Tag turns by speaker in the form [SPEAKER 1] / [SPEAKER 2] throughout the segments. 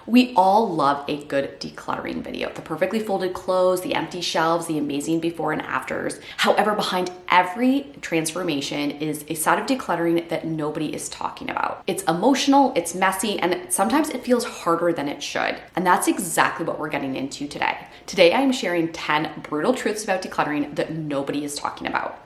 [SPEAKER 1] We all love a good decluttering video, the perfectly folded clothes, the empty shelves, the amazing before and afters. However, behind every transformation is a side of decluttering that nobody is talking about. It's emotional, it's messy, and sometimes it feels harder than it should. And that's exactly what we're getting into today. Today, I am sharing 10 brutal truths about decluttering that nobody is talking about.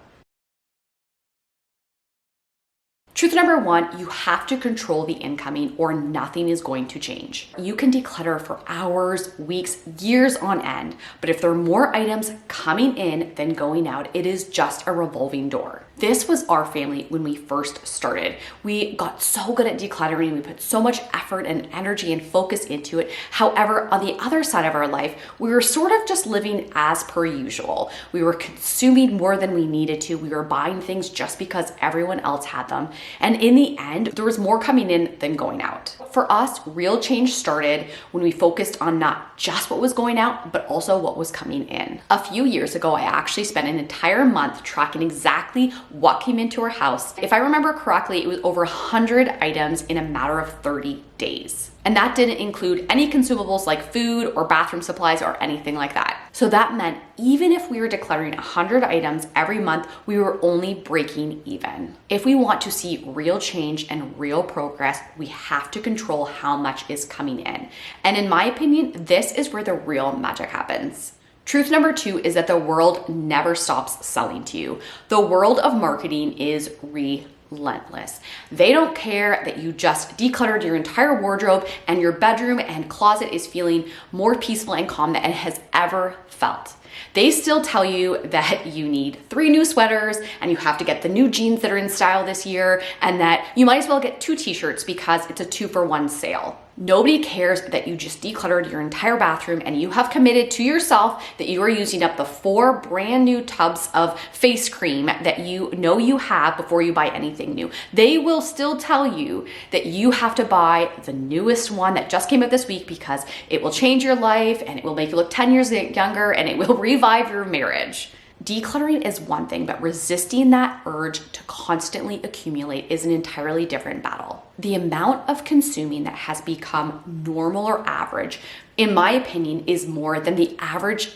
[SPEAKER 1] Truth number one, you have to control the incoming or nothing is going to change. You can declutter for hours, weeks, years on end, but if there are more items coming in than going out, it is just a revolving door. This was our family when we first started. We got so good at decluttering. We put so much effort and energy and focus into it. However, on the other side of our life, we were sort of just living as per usual. We were consuming more than we needed to. We were buying things just because everyone else had them. And in the end, there was more coming in than going out. For us, real change started when we focused on not just what was going out, but also what was coming in. A few years ago, I actually spent an entire month tracking exactly what came into our house. If I remember correctly, it was over 100 items in a matter of 30 days. And that didn't include any consumables like food or bathroom supplies or anything like that. So that meant even if we were decluttering 100 items every month, we were only breaking even. If we want to see real change and real progress, we have to control how much is coming in. And in my opinion, this is where the real magic happens. Truth number two is that the world never stops selling to you. The world of marketing is relentless. They don't care that you just decluttered your entire wardrobe and your bedroom and closet is feeling more peaceful and calm than it has ever felt. They still tell you that you need 3 new sweaters and you have to get the new jeans that are in style this year and that you might as well get 2 t-shirts because it's a 2-for-1 sale. Nobody cares that you just decluttered your entire bathroom and you have committed to yourself that you are using up the 4 brand new tubs of face cream that you know you have before you buy anything new. They will still tell you that you have to buy the newest one that just came out this week because it will change your life and it will make you look 10 years younger and it will revive your marriage. Decluttering is one thing, but resisting that urge to constantly accumulate is an entirely different battle. The amount of consuming that has become normal or average, in my opinion, is more than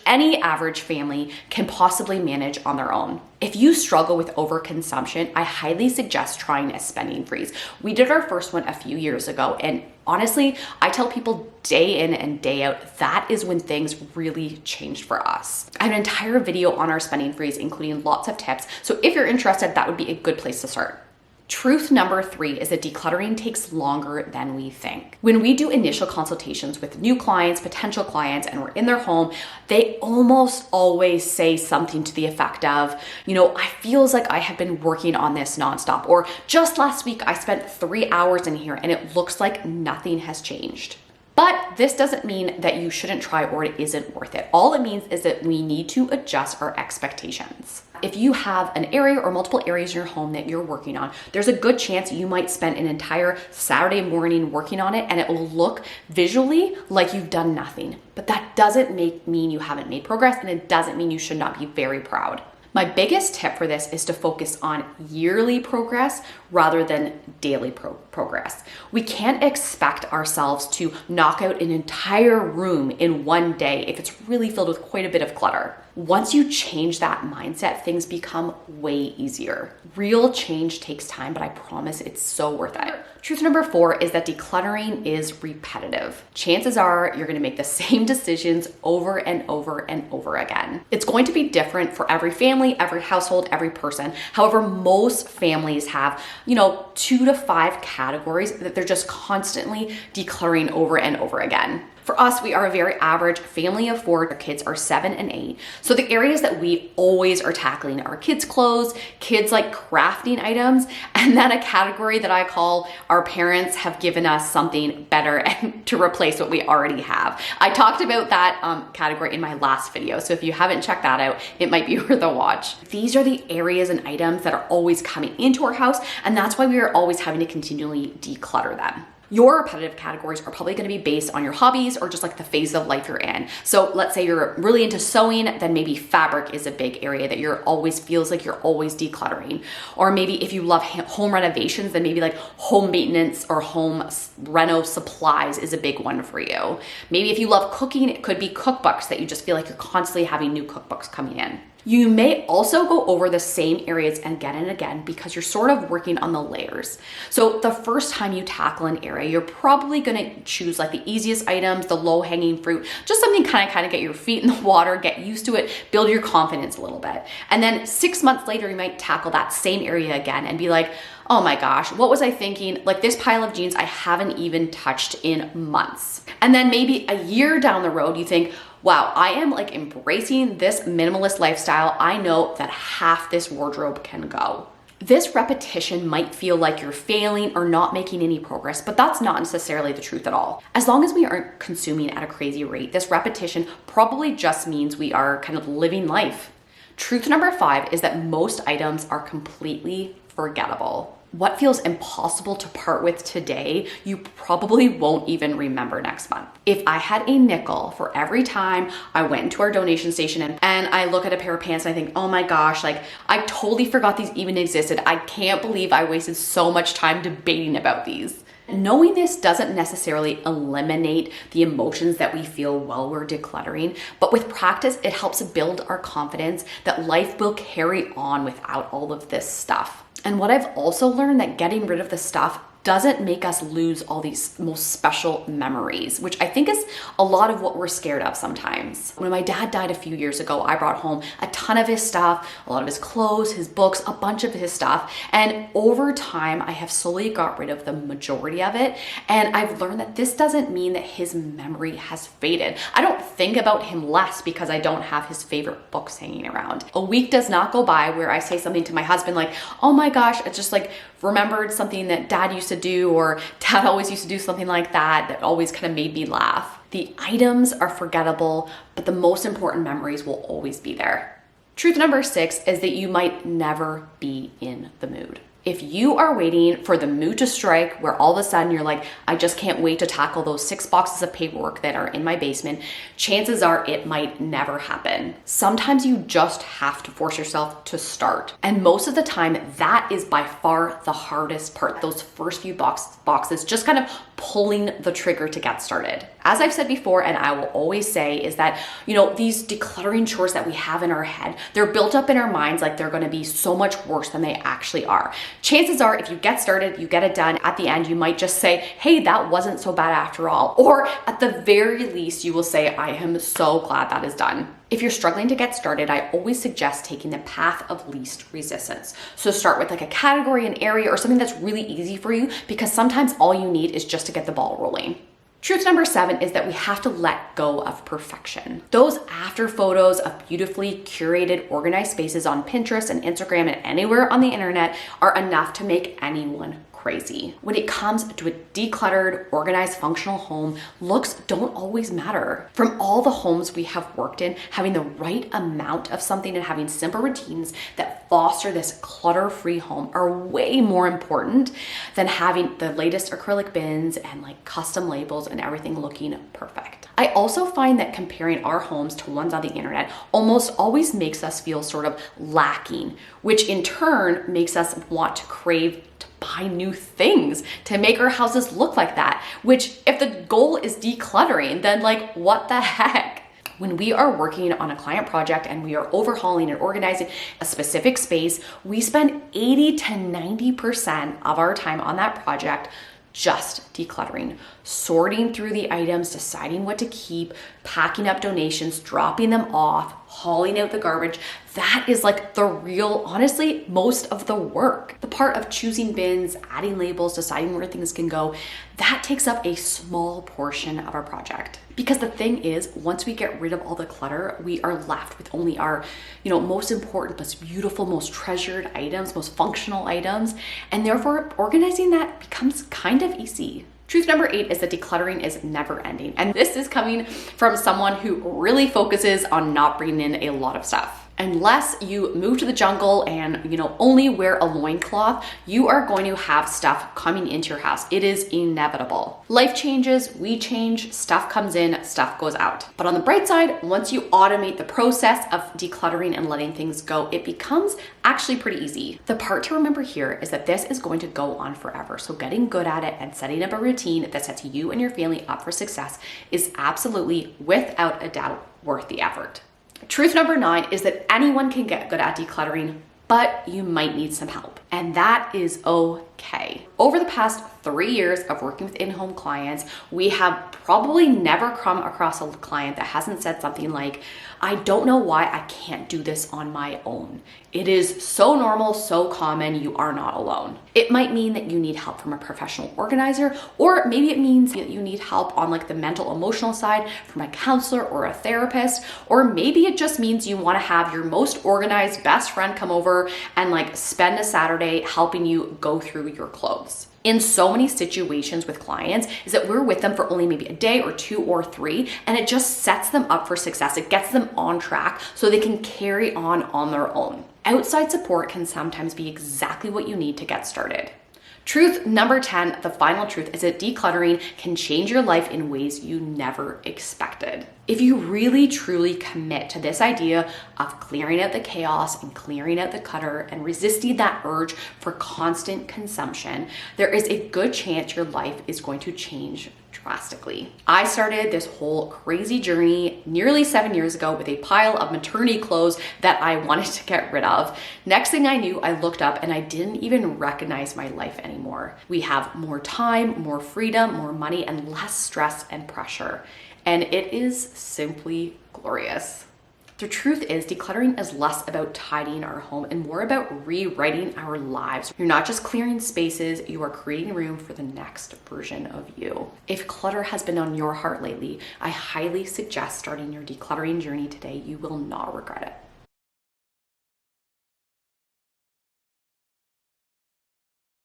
[SPEAKER 1] any average family can possibly manage on their own. If you struggle with overconsumption, I highly suggest trying a spending freeze. We did our first one a few years ago, and honestly, I tell people day in and day out, that is when things really changed for us. I have an entire video on our spending freeze, including lots of tips. So if you're interested, that would be a good place to start. Truth number 3 is that decluttering takes longer than we think. When we do initial consultations with new clients, potential clients, and we're in their home, they almost always say something to the effect of, I feels like I have been working on this nonstop, or just last week I spent 3 hours in here and it looks like nothing has changed. But this doesn't mean that you shouldn't try or it isn't worth it. All it means is that we need to adjust our expectations. If you have an area or multiple areas in your home that you're working on, there's a good chance you might spend an entire Saturday morning working on it and it will look visually like you've done nothing. But that doesn't mean you haven't made progress, and it doesn't mean you should not be very proud. My biggest tip for this is to focus on yearly progress rather than daily progress. We can't expect ourselves to knock out an entire room in one day if it's really filled with quite a bit of clutter. Once you change that mindset, things become way easier. Real change takes time, but I promise it's so worth it. Truth number 4 is that decluttering is repetitive. Chances are you're gonna make the same decisions over and over and over again. It's going to be different for every family, every household, every person. However, most families have, 2 to 5 categories that they're just constantly decluttering over and over again. For us, we are a very average family of 4. Our kids are 7 and 8. So the areas that we always are tackling are kids' clothes, kids like crafting items, and then a category that I call our parents have given us something better and to replace what we already have. I talked about that category in my last video. So if you haven't checked that out, it might be worth a watch. These are the areas and items that are always coming into our house, and that's why we are always having to continually declutter them. Your repetitive categories are probably going to be based on your hobbies or just like the phase of life you're in. So let's say you're really into sewing, then maybe fabric is a big area that you're always feels like you're always decluttering. Or maybe if you love home renovations, then maybe like home maintenance or home reno supplies is a big one for you. Maybe if you love cooking, it could be cookbooks that you just feel like you're constantly having new cookbooks coming in. You may also go over the same areas again and again because you're sort of working on the layers. So the first time you tackle an area, you're probably gonna choose like the easiest items, the low-hanging fruit, just something kind of get your feet in the water, get used to it, build your confidence a little bit. And then 6 months later, you might tackle that same area again and be like, oh my gosh, what was I thinking? Like this pile of jeans I haven't even touched in months. And then maybe a year down the road, you think, wow, I am like embracing this minimalist lifestyle. I know that half this wardrobe can go. This repetition might feel like you're failing or not making any progress, but that's not necessarily the truth at all. As long as we aren't consuming at a crazy rate, this repetition probably just means we are kind of living life. Truth number 5 is that most items are completely forgettable. What feels impossible to part with today, you probably won't even remember next month. If I had a nickel for every time I went into our donation station and I look at a pair of pants and I think, oh my gosh, like I totally forgot these even existed. I can't believe I wasted so much time debating about these. Knowing this doesn't necessarily eliminate the emotions that we feel while we're decluttering, but with practice, it helps build our confidence that life will carry on without all of this stuff. And what I've also learned that getting rid of the stuff doesn't make us lose all these most special memories, which I think is a lot of what we're scared of sometimes. When my dad died a few years ago, I brought home a ton of his stuff, a lot of his clothes, his books, a bunch of his stuff. And over time, I have slowly got rid of the majority of it. And I've learned that this doesn't mean that his memory has faded. I don't think about him less because I don't have his favorite books hanging around. A week does not go by where I say something to my husband like, oh my gosh, it's just like remembered something that dad used to do, or dad always used to do something like that always kind of made me laugh. The items are forgettable, but the most important memories will always be there. Truth number 6 is that you might never be in the mood. If you are waiting for the mood to strike where all of a sudden you're like, I just can't wait to tackle those 6 boxes of paperwork that are in my basement, chances are it might never happen. Sometimes you just have to force yourself to start. And most of the time, that is by far the hardest part. Those first few boxes, just kind of pulling the trigger to get started. As I've said before, and I will always say, is that, these decluttering chores that we have in our head, they're built up in our minds like they're gonna be so much worse than they actually are. Chances are, if you get started, you get it done, at the end, you might just say, hey, that wasn't so bad after all. Or at the very least, you will say, I am so glad that is done. If you're struggling to get started, I always suggest taking the path of least resistance. So start with like a category, an area, or something that's really easy for you, because sometimes all you need is just to get the ball rolling. Truth number 7 is that we have to let go of perfection. Those after photos of beautifully curated, organized spaces on Pinterest and Instagram and anywhere on the internet are enough to make anyone crazy. When it comes to a decluttered, organized, functional home, looks don't always matter. From all the homes we have worked in, having the right amount of something and having simple routines that foster this clutter-free home are way more important than having the latest acrylic bins and like custom labels and everything looking perfect. I also find that comparing our homes to ones on the internet almost always makes us feel sort of lacking, which in turn makes us want to crave to buy new things to make our houses look like that, which if the goal is decluttering, then like what the heck? When we are working on a client project and we are overhauling and organizing a specific space, we spend 80 to 90% of our time on that project just decluttering, sorting through the items, deciding what to keep, packing up donations, dropping them off, hauling out the garbage. That is like the real, honestly, most of the work. The part of choosing bins, adding labels, deciding where things can go, that takes up a small portion of our project. Because the thing is, once we get rid of all the clutter, we are left with only our, most important, most beautiful, most treasured items, most functional items. And therefore, organizing that becomes kind of easy. Truth number 8 is that decluttering is never ending. And this is coming from someone who really focuses on not bringing in a lot of stuff. Unless you move to the jungle and, only wear a loincloth, you are going to have stuff coming into your house. It is inevitable. Life changes, we change, stuff comes in, stuff goes out. But on the bright side, once you automate the process of decluttering and letting things go, it becomes actually pretty easy. The part to remember here is that this is going to go on forever. So getting good at it and setting up a routine that sets you and your family up for success is absolutely, without a doubt, worth the effort. Truth number 9 is that anyone can get good at decluttering, but you might need some help. And that is okay. Over the past 3 years of working with in-home clients, we have probably never come across a client that hasn't said something like, I don't know why I can't do this on my own. It is so normal, so common, you are not alone. It might mean that you need help from a professional organizer, or maybe it means that you need help on like the mental emotional side from a counselor or a therapist, or maybe it just means you want to have your most organized best friend come over and like spend a Saturday helping you go through your clothes. In so many situations with clients is that we're with them for only maybe a day or 2 or 3, and it just sets them up for success. It gets them on track so they can carry on their own. Outside support can sometimes be exactly what you need to get started. Truth number 10, the final truth, is that decluttering can change your life in ways you never expected. If you really truly commit to this idea of clearing out the chaos and clearing out the clutter and resisting that urge for constant consumption, there is a good chance your life is going to change drastically. I started this whole crazy journey nearly 7 years ago with a pile of maternity clothes that I wanted to get rid of. Next thing I knew, I looked up and I didn't even recognize my life anymore. We have more time, more freedom, more money, and less stress and pressure. And it is simply glorious. The truth is, decluttering is less about tidying our home and more about rewriting our lives. You're not just clearing spaces, you are creating room for the next version of you. If clutter has been on your heart lately, I highly suggest starting your decluttering journey today. You will not regret it.